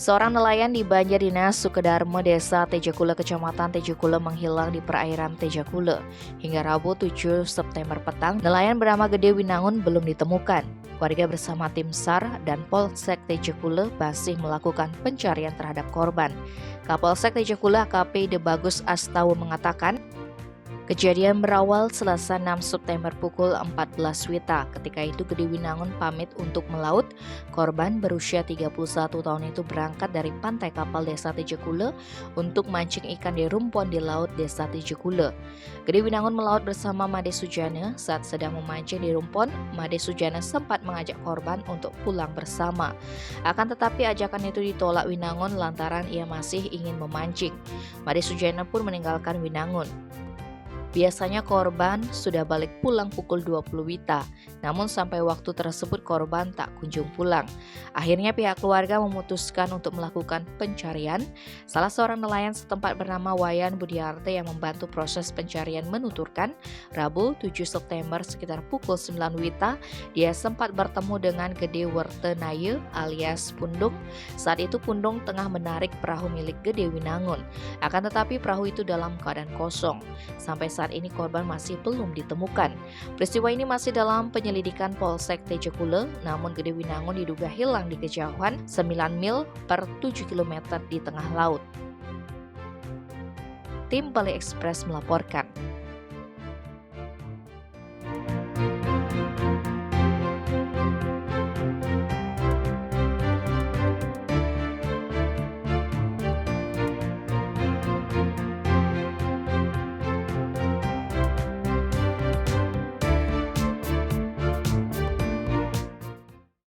Seorang nelayan di Banjardinas Sukedarmo, Desa Tejakule, Kecamatan Tejakule menghilang di perairan Tejakule. Hingga Rabu 7 September petang, nelayan bernama Gede Winangun belum ditemukan. Warga bersama tim SAR dan Polsek Tejakule masih melakukan pencarian terhadap korban. Kapolsek Tejakule AKP De Bagus Astawa mengatakan, kejadian berawal Selasa 6 September pukul 14 WITA. Ketika itu Gede Winangun pamit untuk melaut. Korban berusia 31 tahun itu berangkat dari pantai kapal Desa Tejakule untuk mancing ikan di rumpon di laut Desa Tejakule. Gede Winangun melaut bersama Made Sujana. Saat sedang memancing di rumpon, Made Sujana sempat mengajak korban untuk pulang bersama. Akan tetapi ajakan itu ditolak Winangun lantaran ia masih ingin memancing. Made Sujana pun meninggalkan Winangun. Biasanya korban sudah balik pulang pukul 20 WITA, namun sampai waktu tersebut korban tak kunjung pulang. Akhirnya pihak keluarga memutuskan untuk melakukan pencarian. Salah seorang nelayan setempat bernama Wayan Budiarte yang membantu proses pencarian menuturkan, Rabu 7 September sekitar pukul 9 WITA, dia sempat bertemu dengan Gede Wertenaye alias Pundung. Saat itu Pundung tengah menarik perahu milik Gede Winangun. Akan tetapi perahu itu dalam keadaan kosong. Sampai saat ini korban masih belum ditemukan. Peristiwa ini masih dalam penyelidikan Polsek Tejakule, namun Gede Winangun diduga hilang di kejauhan 9 mil per 7 km di tengah laut. Tim Bali Express melaporkan.